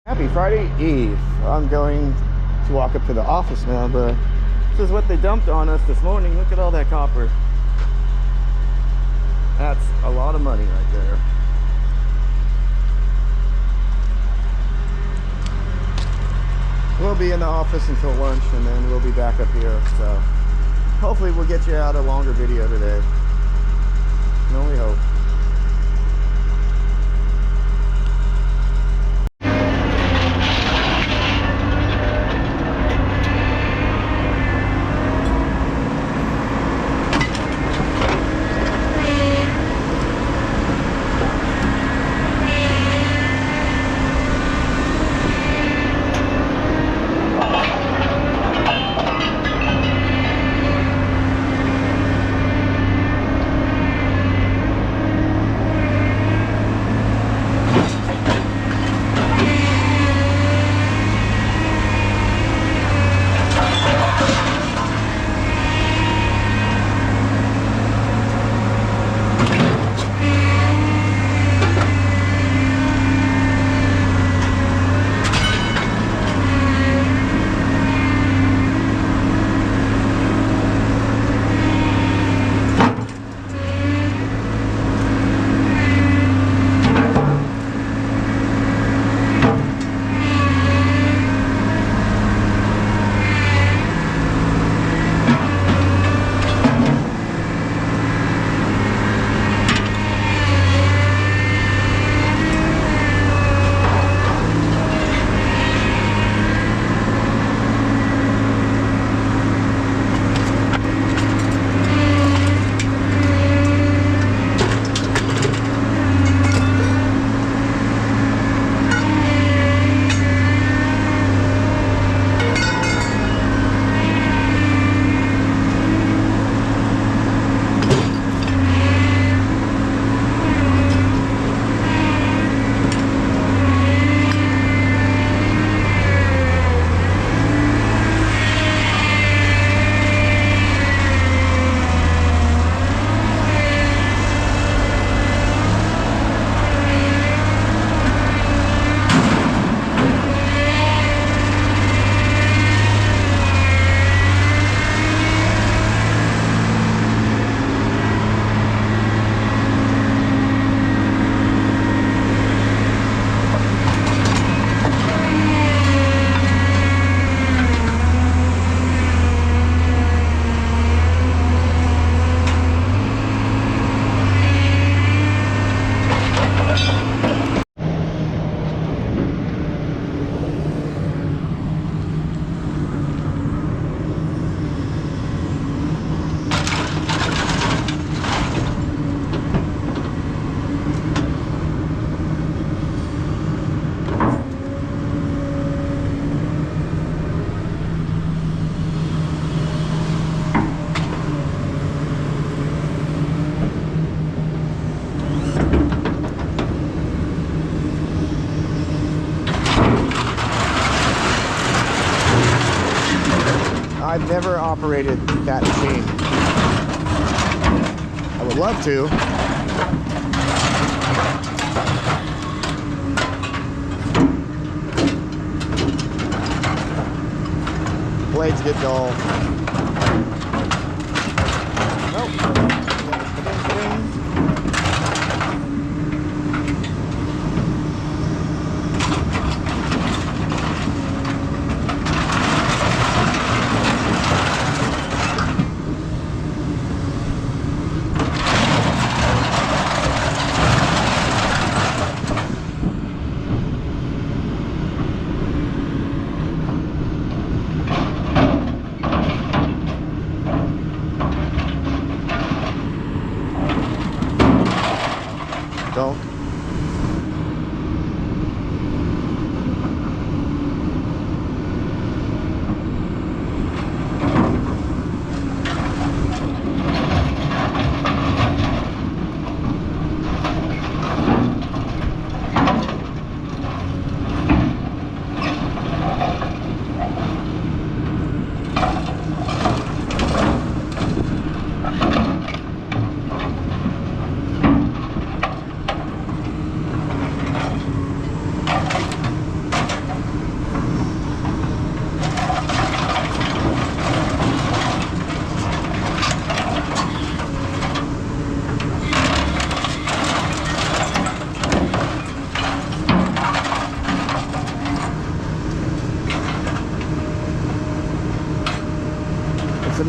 Happy Friday Eve. I'm going to walk up to the office now, but this is what they dumped on us this morning. Look at all that copper. That's a lot of money right there. We'll be in the office until lunch, and then we'll be back up here. So hopefully we'll get you out a longer video today. Can only hope. I've never operated that machine. I would love to. Blades get dull. Nope.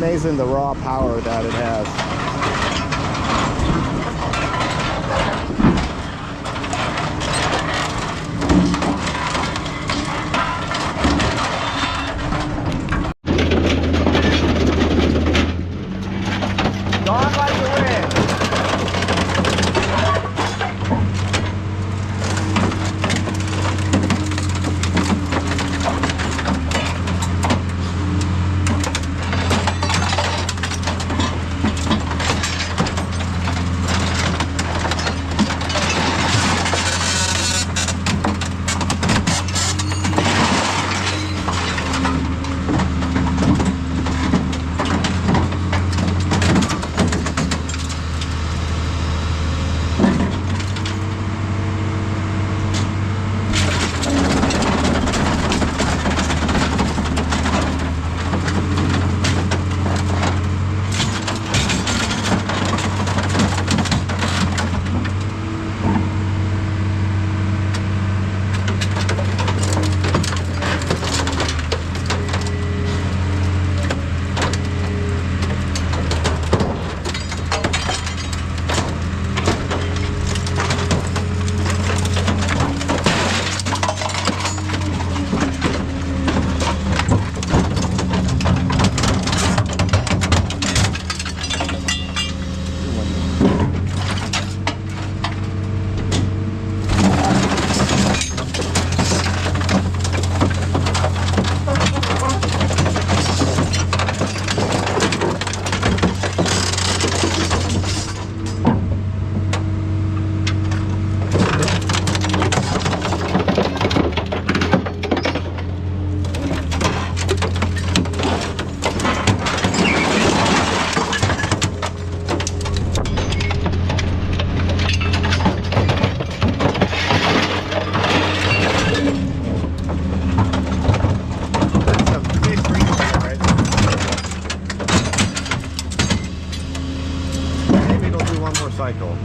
amazing the raw power that it has. Gone like the wind. Cycle.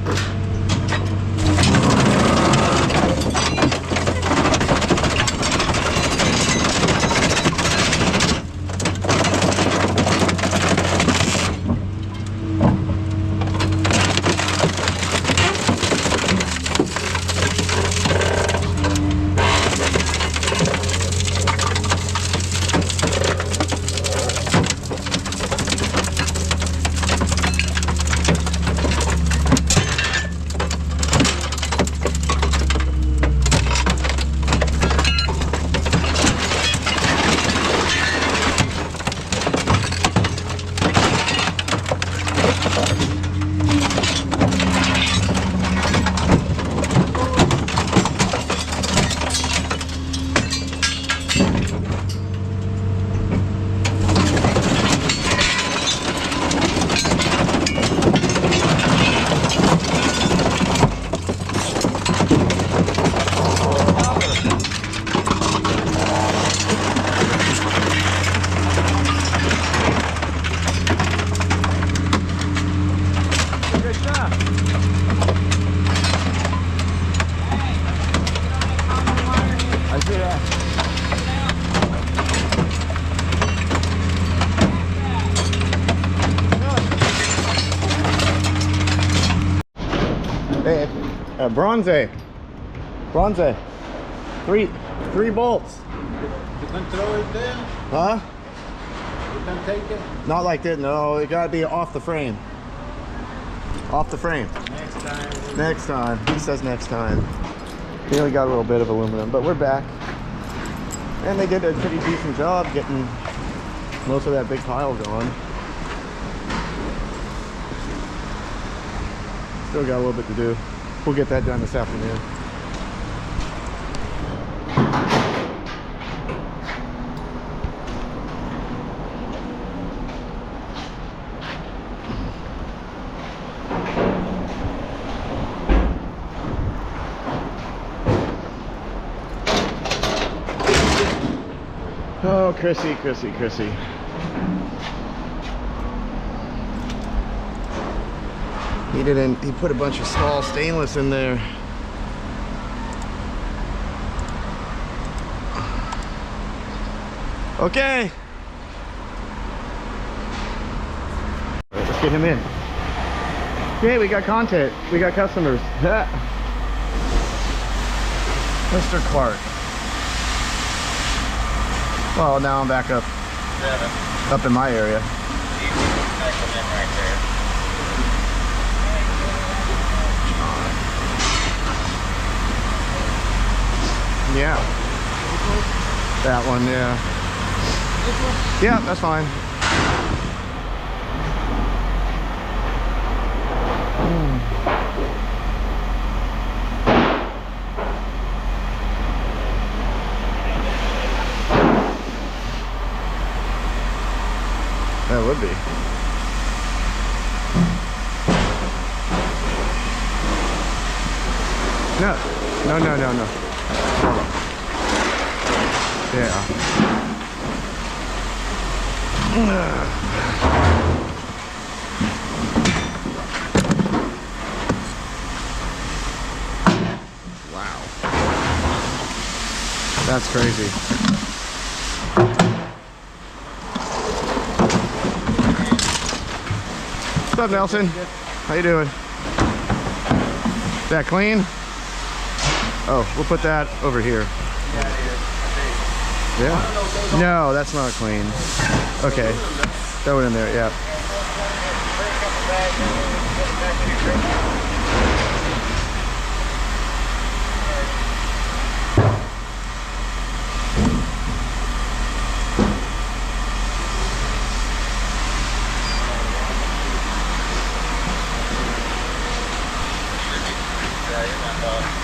Hey, bronze, three bolts. You can throw it there? Huh? You can take it? Not like that, no. It gotta be off the frame. Off the frame. Next time. Next time. He says next time. We only got a little bit of aluminum, but we're back. And they did a pretty decent job getting most of that big pile gone. Still got a little bit to do. We'll get that done this afternoon. Oh, Chrissy. He put a bunch of small stainless in there. Okay. get him in. Hey, we got content. We got customers. Mr. Clark. Well, now I'm back up in my area. Yeah. That one, yeah. Yeah, that's fine. That would be. No. Yeah. Wow. That's crazy. What's up, Nelson? How you doing? Is that clean? Oh, we'll put that over here. Yeah? No, that's not clean. Okay. Throw it in there, yeah.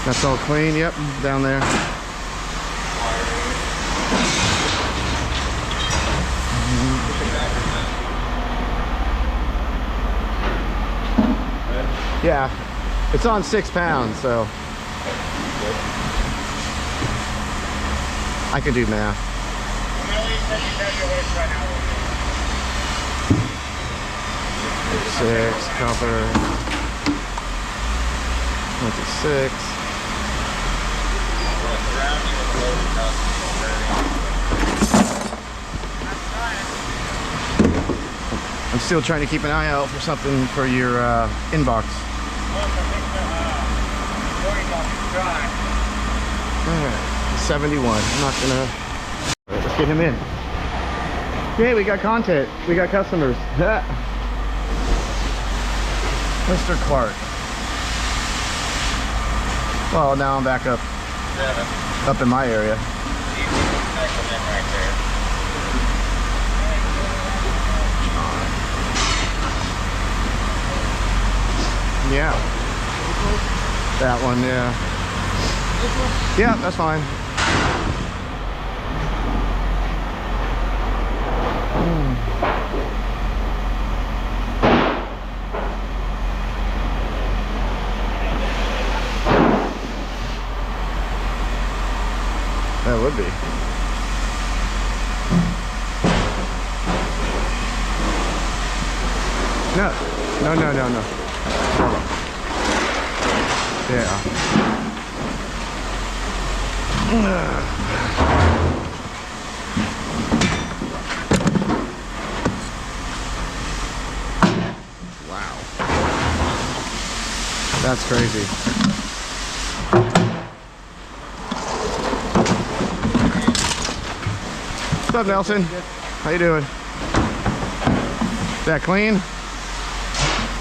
That's all clean, yep, down there. Yeah, it's on 6 pounds, so I can do math. 6 copper. 26. I'm still trying to keep an eye out for something for your inbox. Alright, 71. I'm not gonna. Let's get him in. Hey, we got content. We got customers. Mr. Clark. Well, now I'm back up in my area. Yeah. That one, yeah. Yeah, that's fine. That would be. No. Yeah. Wow. That's crazy. What's up, Nelson? How you doing? Is that clean?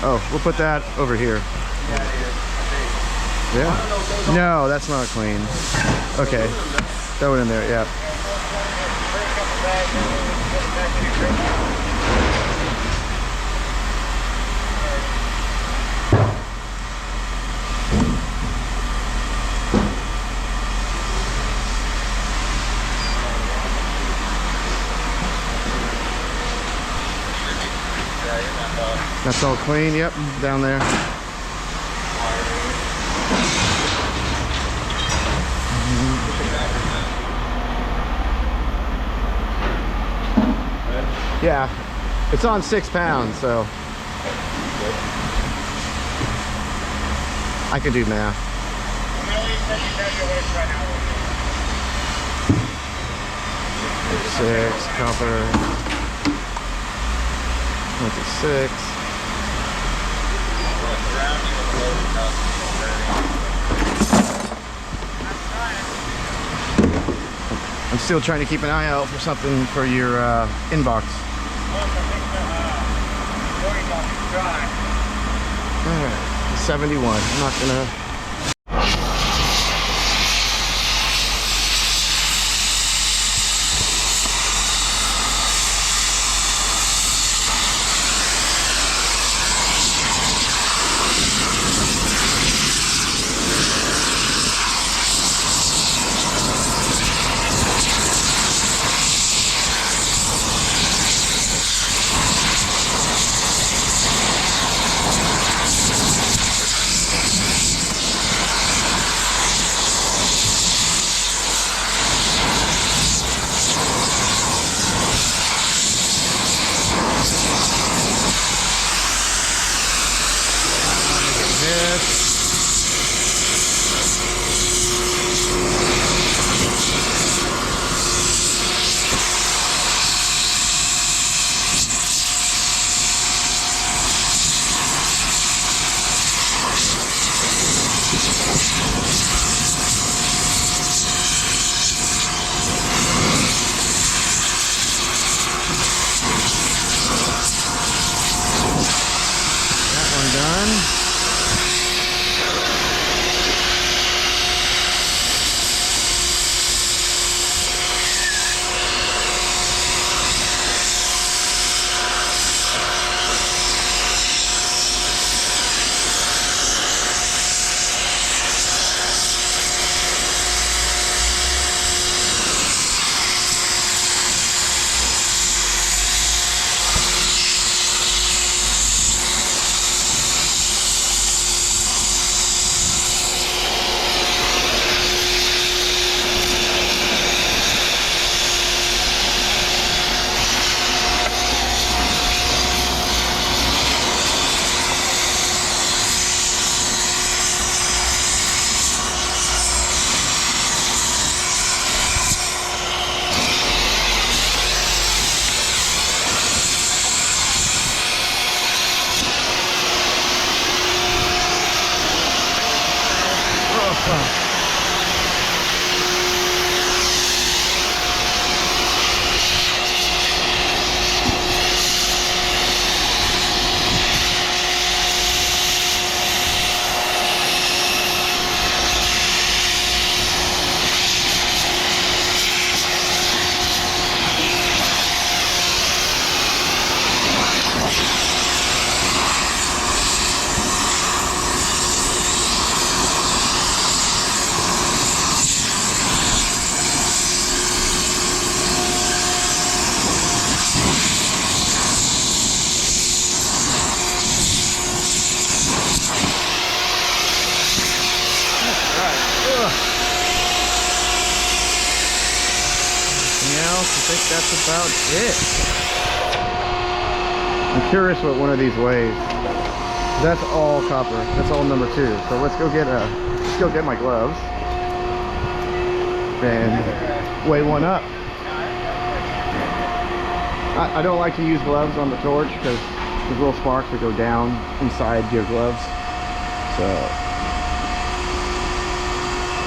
Oh, we'll put that over here. Yeah? No, that's not clean. Okay. Throw it in there, yeah. That's all clean, yep, down there. Yeah, it's on 6 pounds, so I can do math. 6 copper. 26. I'm still trying to keep an eye out for something for your inbox. Alright, 71. I'm not gonna. I think that's about it. I'm curious what one of these weighs. That's all copper. That's all number 2. So let's go get my gloves and weigh one up. I don't like to use gloves on the torch because there's little sparks that go down inside your gloves. So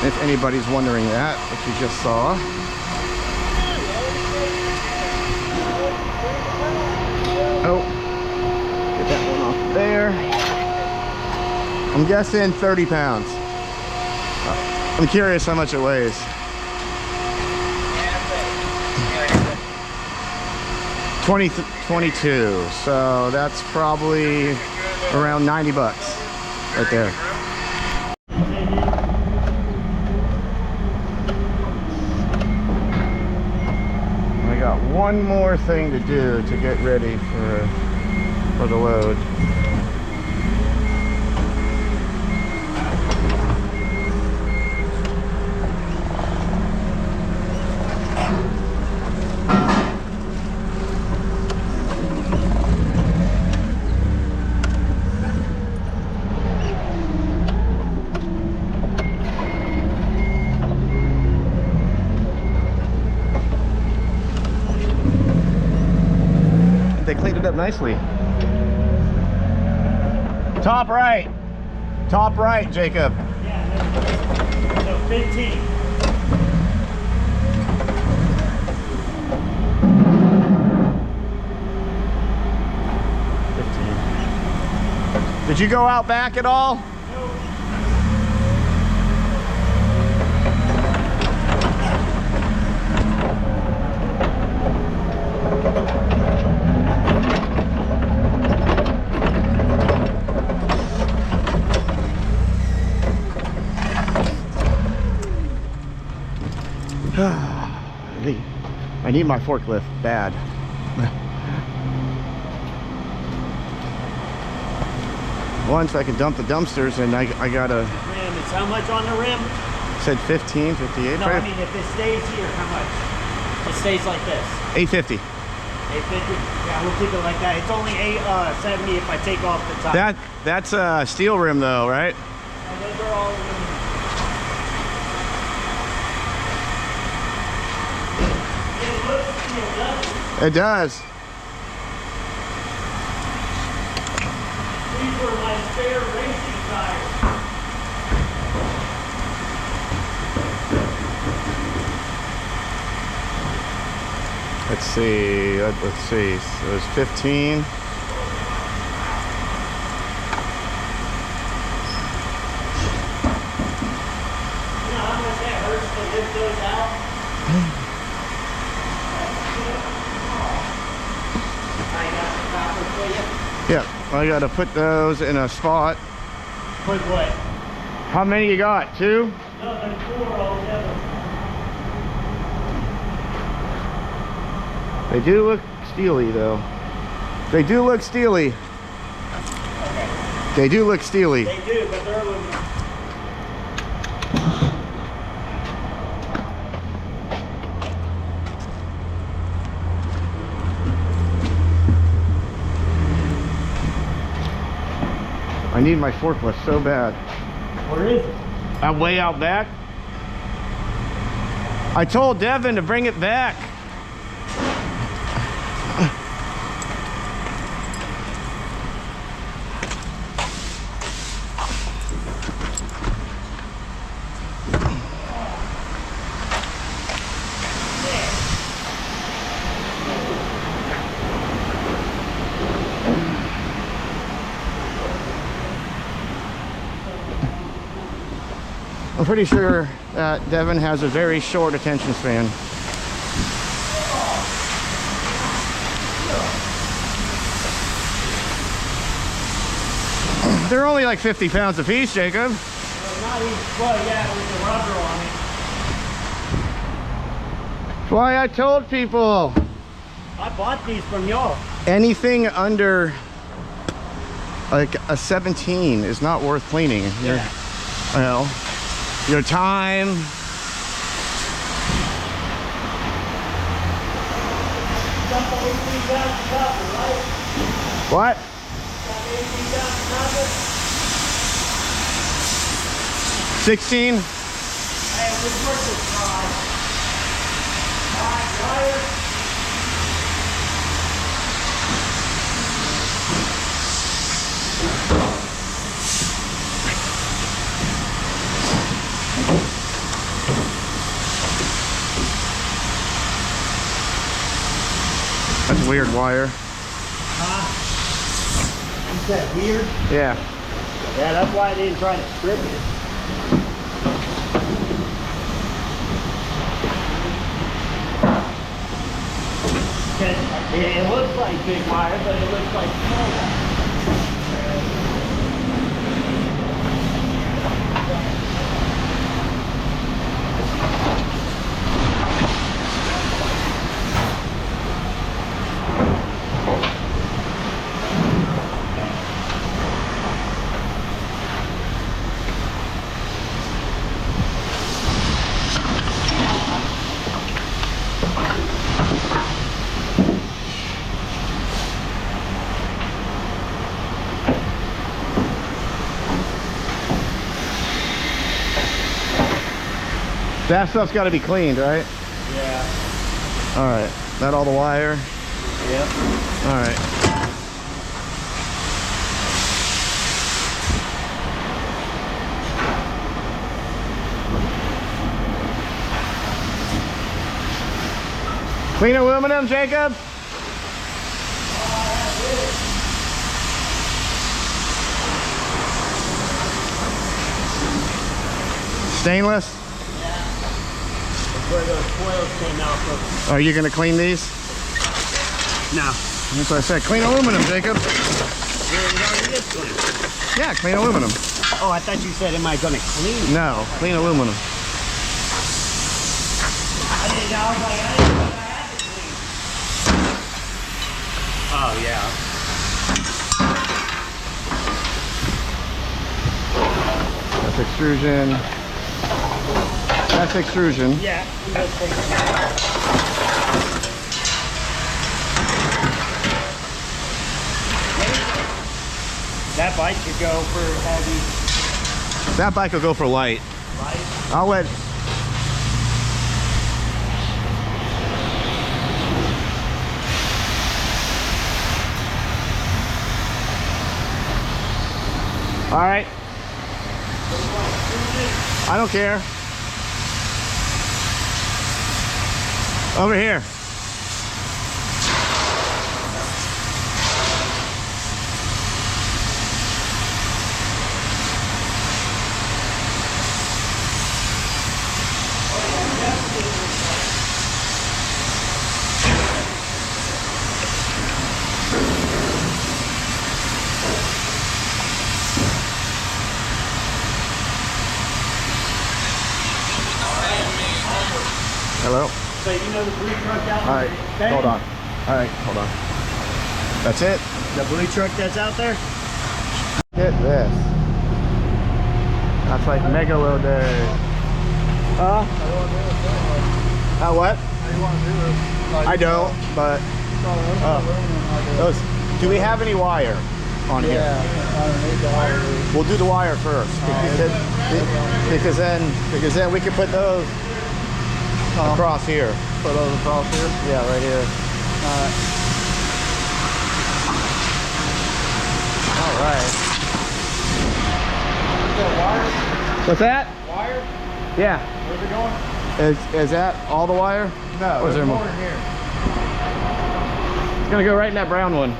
if anybody's wondering that, if you just saw. Oh, get that one off there. I'm guessing 30 pounds. I'm curious how much it weighs. 22, so that's probably around 90 bucks right there. I got one more thing to do to get ready for the load. They cleaned it up nicely. Top right. Top right, Jacob. Yeah, so 15. Did you go out back at all? I need my forklift bad. Once I can dump the dumpsters, and I gotta. Rim is how much on the rim? Said 15, 58. No, I mean if it stays here, how much? It stays like this. 850. 850. Yeah, we'll keep it like that. It's only 870 if I take off the top. That's a steel rim though, right? And those are all aluminum. It looks steel, doesn't it? It does. These were my spare racing tires. Let's see. Let's see. So it was 15. You know how much that hurts to lift those out? I got the copper for you. Yeah, I gotta put those in a spot. Put what? How many you got? 2? No, there's 4 altogether. They do look steely though. They do look steely. Okay. They do look steely. They do, but they're aluminum. I need my forklift so bad. Where is it? I'm way out back. I told Devin to bring it back. I'm pretty sure that Devin has a very short attention span. They're only like 50 pounds a piece, Jacob. Well, not even, well, yeah, with the rubber on it. That's why I told people. I bought these from y'all. Anything under like a 17 is not worth cleaning. Yeah. Well, your time. Got the 18,000 copper, right? What? Got the 18,000 copper? 16? Hey, what's worth this price? Wire. That's weird wire. Huh? You said weird? Yeah. Yeah, that's why I didn't try to strip it. It looks like big wire, but it looks like small wire. That stuff's got to be cleaned, right? Yeah. All right. That all the wire? Yep. All right. Clean aluminum, Jacob? Stainless? Where those coils came out from. Are you gonna clean these? No. That's what I said. Clean aluminum, Jacob. Yeah, clean aluminum. Oh, I thought you said, am I gonna clean? No, clean aluminum. I didn't know. I was like, I didn't know I had to clean. Oh, yeah. That's extrusion. That's extrusion. Yeah. That bike could go for heavy. That bike will go for light. Light? I'll let... All right. I don't care. Over here. Hello. So you know the blue truck out there? All right, hold on. All right, hold on. That's it? The blue truck that's out there? Get this. That's like megalo day. What? I don't, but those. Do we have any wire on here? Underneath the wire. We'll do the wire first because then we can put those across here. Put those across here. Yeah, right here. All right. What's that? Wire? Yeah. Where's it going? Is that all the wire? No, Or is there there's more? more in here. It's gonna go right in that brown one.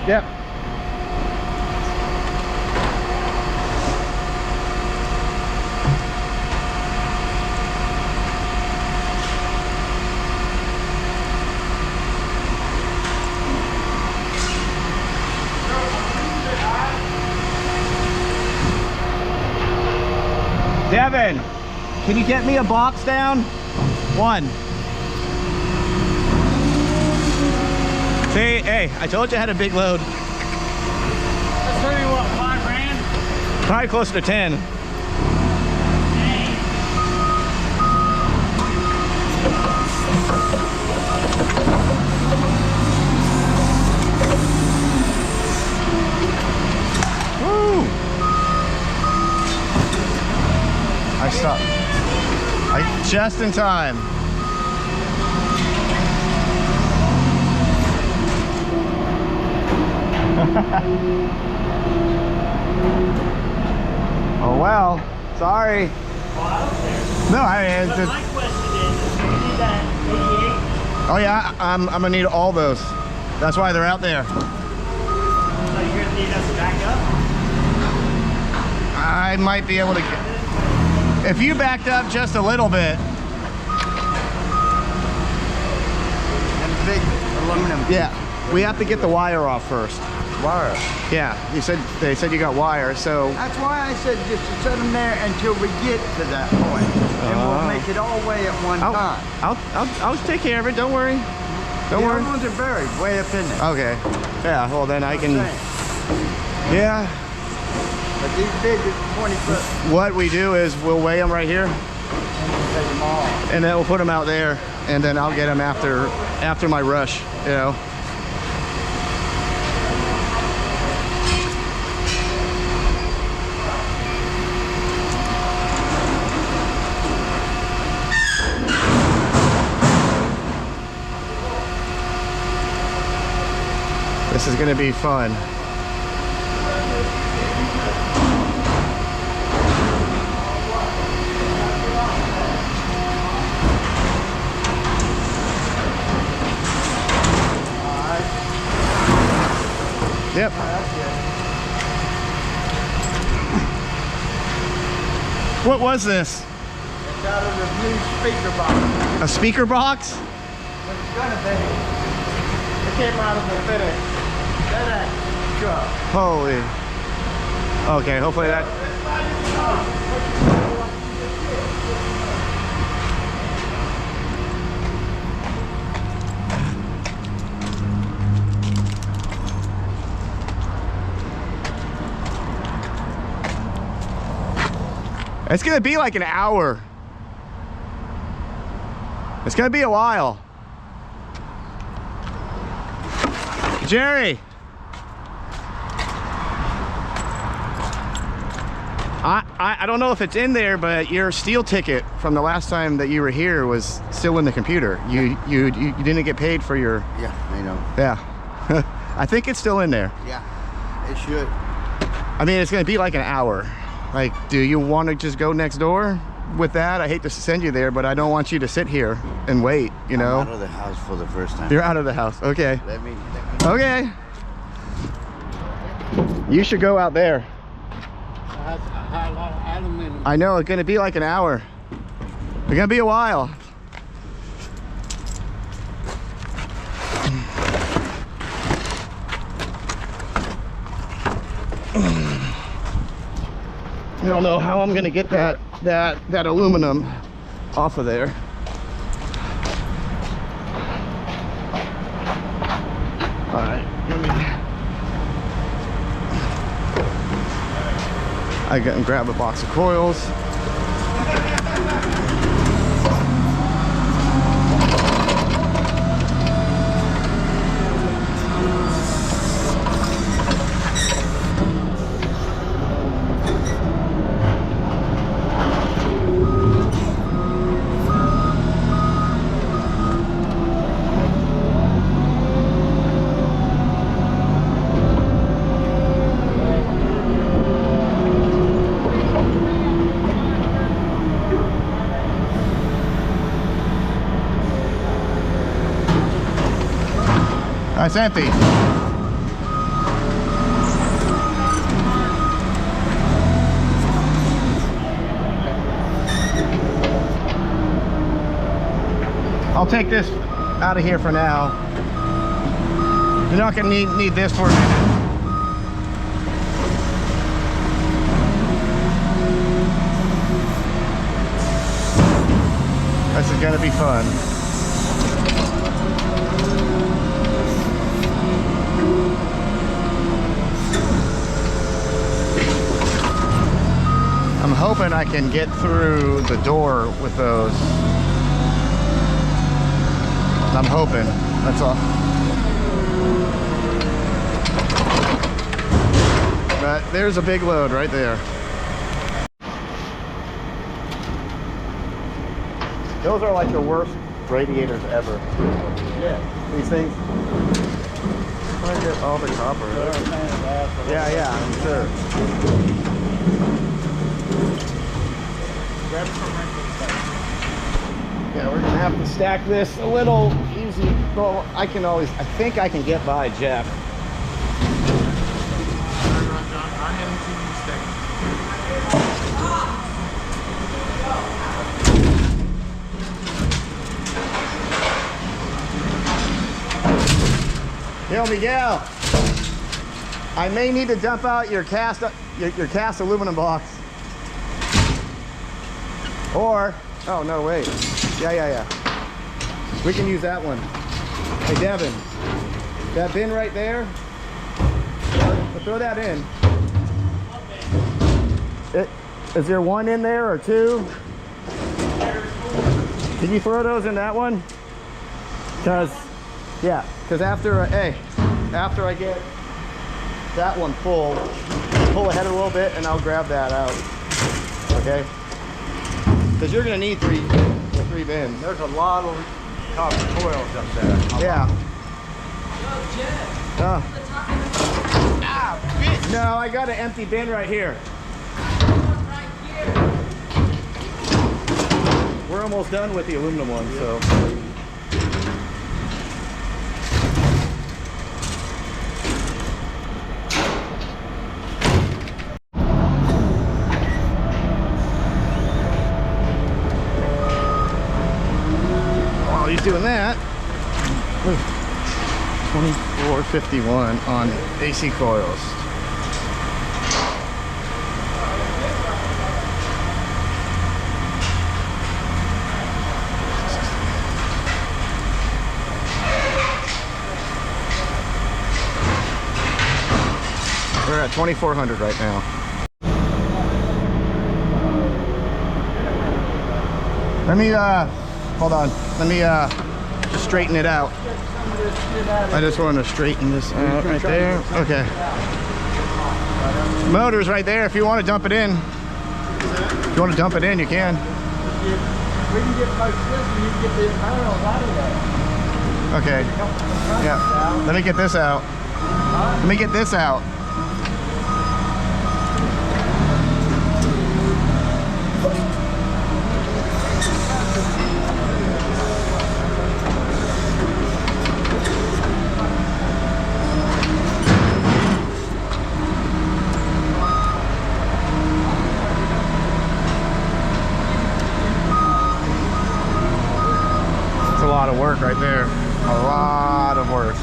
Yep. Devin, can you get me a box down? One. See, hey, I told you I had a big load. Let's tell you what, 5 grand? Probably closer to 10. Woo! I stopped. Just in time. Oh well, sorry. No, I But just, my question is, you need that 88? oh yeah, I'm gonna need all those. That's why they're out there. So you're gonna need us to back up? I might be able to get, if you backed up just a little bit. And big aluminum Yeah, we have to get the wire off first. wire. Yeah, they said you got wire, so That's why I said just to set them there until we get to that point. And we'll make it all the way at one time. I'll take care of it. Don't worry. Don't The worry. other ones are buried way up in there. Okay. Yeah. Well, then I can. Yeah. But these big 20-foot, What we do is we'll weigh them right here, and we'll take them all. and then we'll put them out there, and then I'll get them after my rush. You know. This is going to be fun. Yep. That's it. What was this? It's out of the new speaker box. A speaker box? It's gonna be. It came out of the FedEx truck. Holy. Okay, hopefully that. It's gonna be like an hour. It's gonna be a while. Jerry. I don't know if it's in there, but your steel ticket from the last time that you were here was still in the computer. You didn't get paid for your. Yeah, I know. Yeah. I think it's still in there. Yeah, it should. I mean, it's gonna be like an hour. Like, do you want to just go next door with that? I hate to send you there, but I don't want you to sit here and wait, you know? I'm out of the house for the first time. You're out of the house, okay. Let me. Okay. You should go out there. I had a lot of aluminum. I know, it's gonna be like an hour. It's gonna be a while. I don't know how I'm gonna get that aluminum off of there. All right, I can grab a box of coils. It's empty. I'll take this out of here for now. You're not gonna need this for a minute. This is gonna be fun. I'm hoping I can get through the door with those. I'm hoping, that's all. But there's a big load right there. Those are like the worst radiators ever. Yeah. These things. I get all the copper. Yeah, I'm sure. Grab it from right there. Yeah, we're gonna have to stack this a little easy. Well, I think I can get by Jeff. Yo, Miguel, I may need to dump out your cast aluminum box. Or, oh no, wait. Yeah. We can use that one. Hey, Devin, that bin right there, throw that in. Is there one in there or two? Can you throw those in that one? Because after I get that one full, pull ahead a little bit and I'll grab that out. Okay? Because you're gonna need three bins. There's a lot of copper coils up there. Yeah. Jeff. No, I got an empty bin right here. Right here. We're almost done with the aluminum one, so. he's doing that. Look, 2451 on AC coils. We're at 2400 right now. Let me hold on. Let me just straighten it out. I just want to straighten this out right there. Okay. Motor's right there. If you want to dump it in, if you want to dump it in, you can. We can get most of this and you can get the barrels out of there. Okay. Yeah. Let me get this out. Let me get this out. It's a lot of work right there. A lot of work.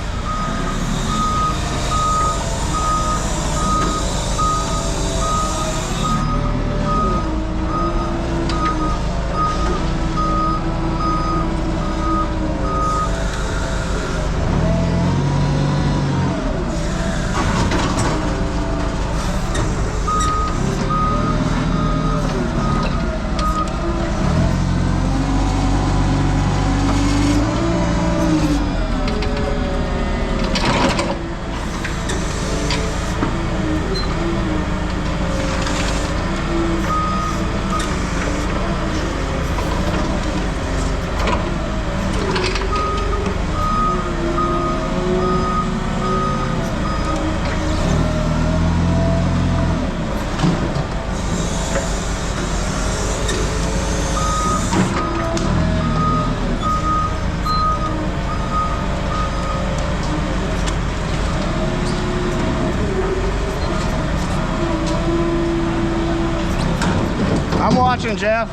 I'm watching, Jeff.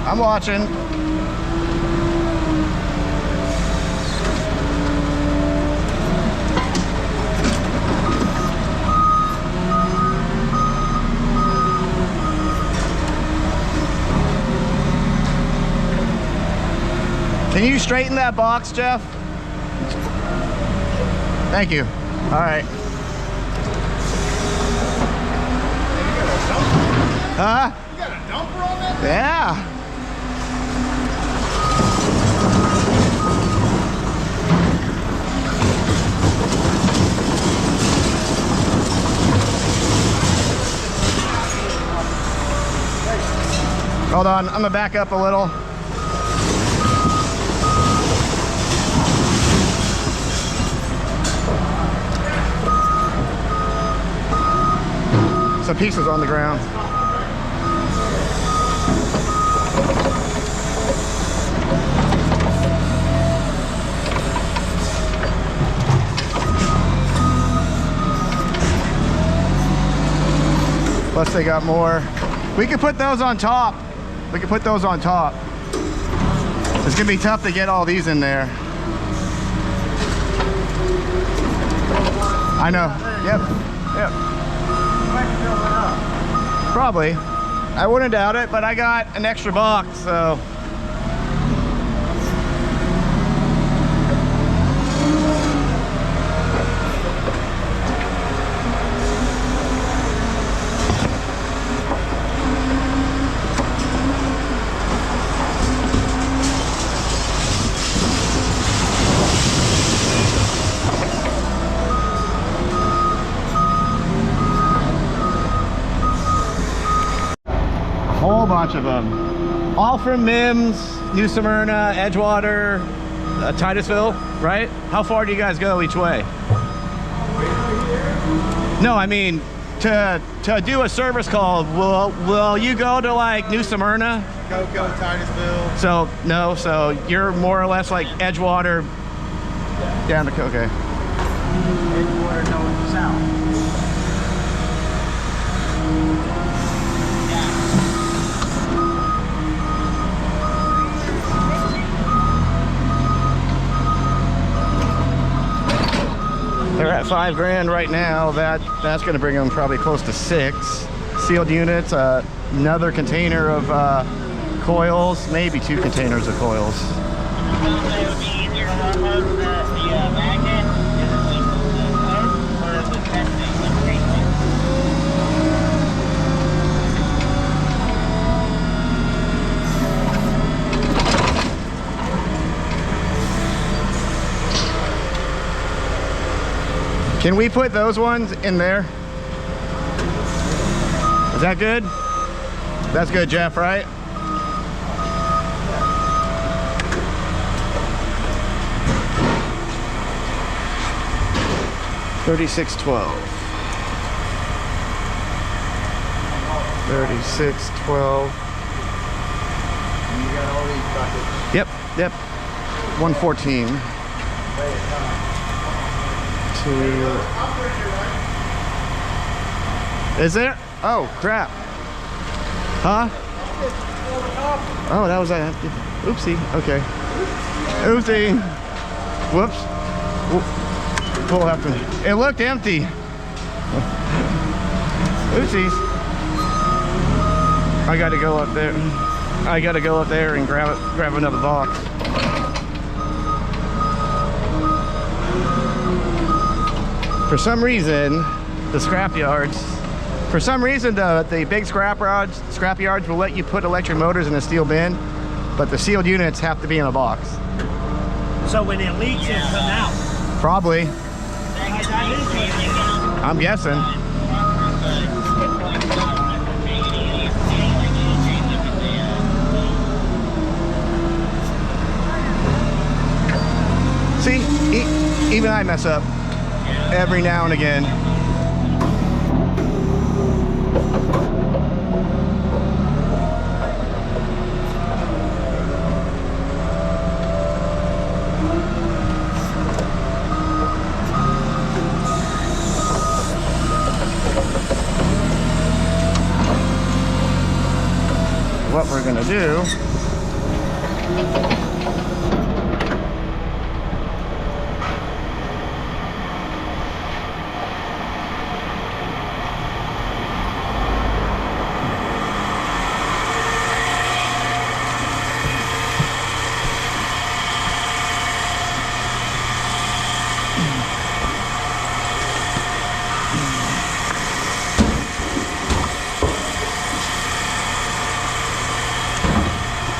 I'm watching. Can you straighten that box, Jeff? Thank you. All right. Huh? You got a dumper on that? Yeah. Hold on, I'm gonna back up a little. Some pieces on the ground. Plus they got more. We could put those on top. We could put those on top. It's gonna be tough to get all these in there. I know. Yep. Yep. Probably. I wouldn't doubt it, but I got an extra box, so. Whole bunch of them, all from Mims, New Smyrna, Edgewater, Titusville, right? How far do you guys go each way? No, I mean to do a service call. Will you go to like New Smyrna? Go Titusville. So no, so you're more or less like Edgewater down to okay. Edgewater north south. at 5 grand right now. That's going to bring them probably close to 6 sealed units. Another container of coils, maybe 2 containers of coils. It would be easier to unload the magnet and the or the testing with tracing. Can we put those ones in there? Is that good? That's good, Jeff, right? $36.12. $36.12. You got all these buckets. Yep. 114. Is there? Oh, crap. Huh? Oh, that was a oopsie. Okay. Oopsie. Whoops. Pull up. It looked empty. Oopsies. I got to go up there. I got to go up there and grab another box. For some reason, the scrapyards, the big scrapyards will let you put electric motors in a steel bin, but the sealed units have to be in a box. So when it leaks, it comes out. Probably. I'm guessing. See, even I mess up every now and again. What we're gonna do,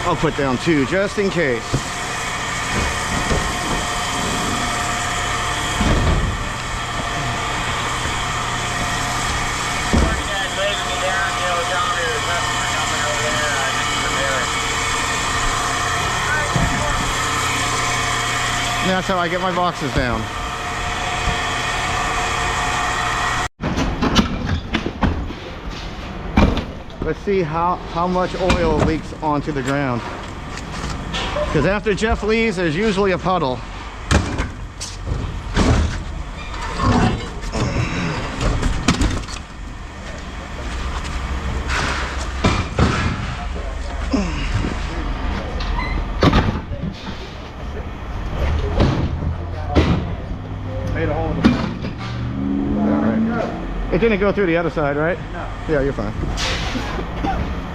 I'll put down 2 just in case. That's how I get my boxes down. Let's see how much oil leaks onto the ground. Because after Jeff leaves, there's usually a puddle. Made a hole in the It didn't go through the other side, right? No. Yeah, you're fine.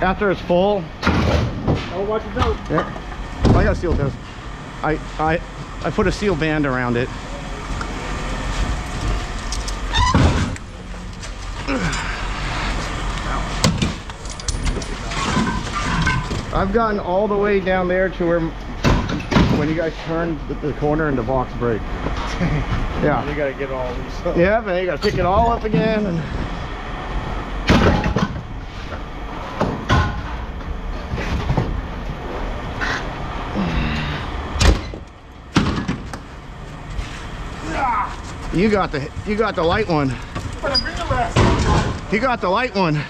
After it's full. Oh, watch your toes. Yeah. I got steel toes. I put a steel band around it. I've gotten all the way down there to where when you guys turn the corner and the box break. Yeah. You gotta get all these up. Yeah, man, you gotta pick it all up again. And you got the light one. You got the light one.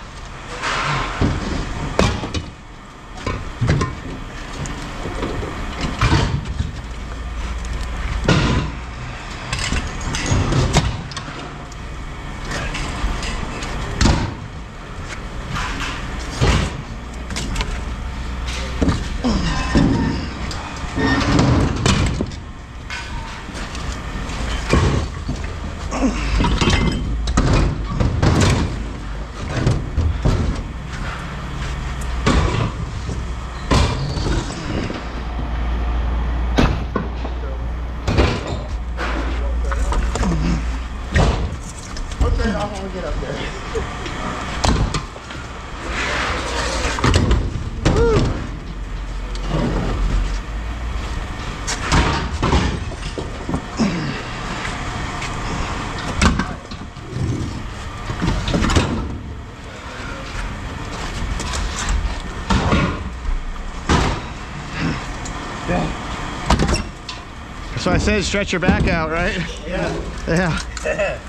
So I said stretch your back out, right? Yeah. Yeah.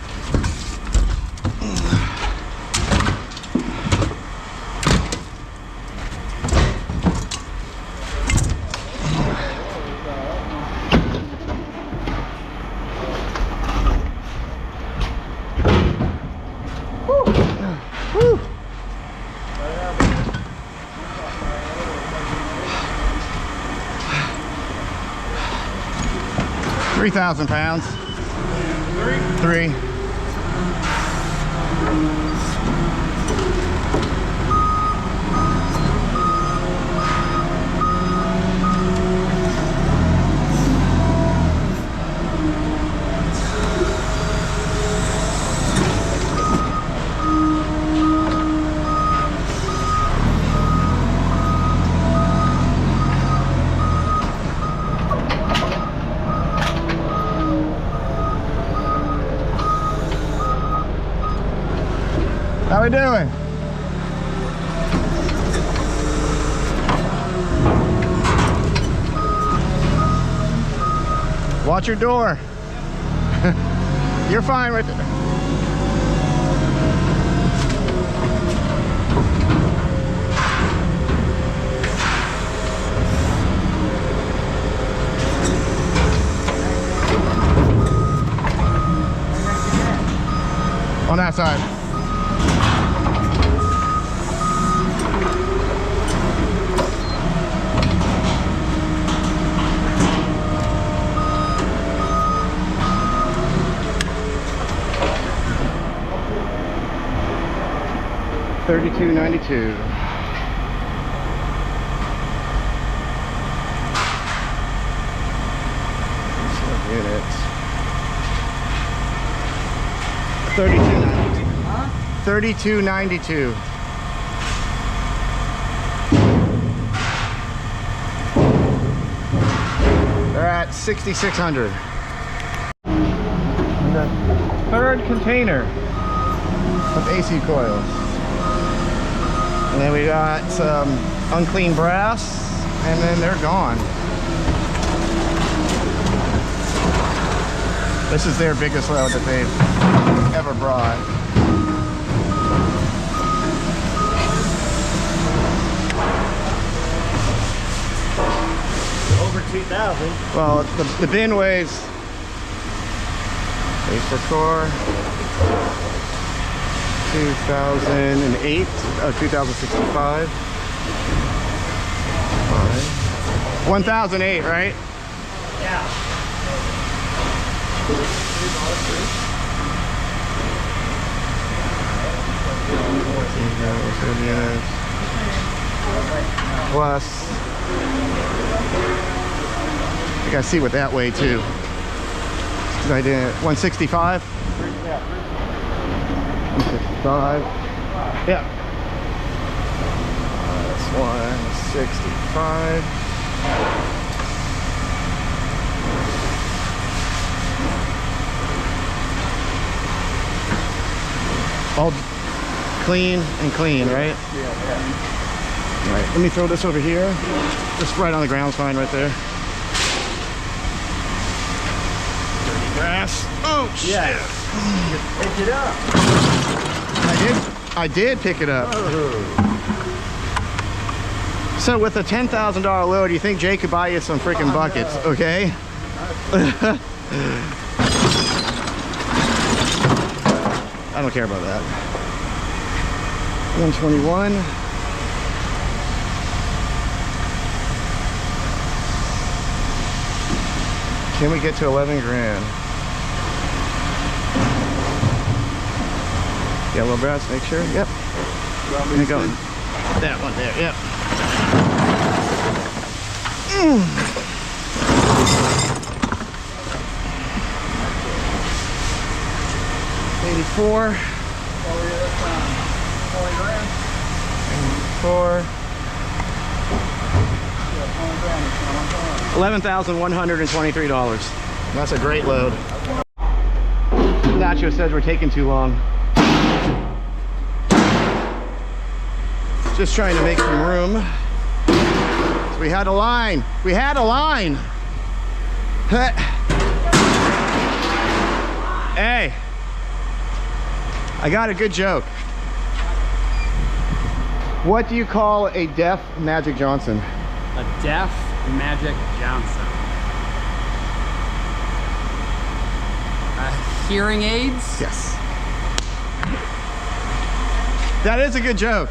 Woo. 3,000 pounds. Three. How we doing? Watch your door. You're fine with it. On that side. $32.92. Units. $32.92. Huh? $32.92. They're at 6,600. The third container of AC coils. And then we got some unclean brass, and then they're gone. This is their biggest load that they've ever brought. Over 2,000. Well, the bin weighs 8 per core. 2008, 2065. 1008, right? Yeah. Plus, I gotta see what that way too. 'Cause I did 165. 165. Yeah. That's 165. All clean and clean, right? Yeah. All right, let me throw this over here. Just right on the ground's fine right there. Dirty grass. Oh, shit. Yeah. Pick it up. I did pick it up. So with a $10,000 load, you think Jay could buy you some freaking buckets, okay? I don't care about that. 121. Can we get to 11 grand? Yellow brass, make sure. Yep. There you go. That one there, yep. 84. 84. $11,123. That's a great load. Nacho says we're taking too long. Just trying to make some room. So We had a line. We had a line. Hey, I got a good joke. What do you call a deaf Magic Johnson? A deaf Magic Johnson. Hearing aids? Yes. That is a good joke.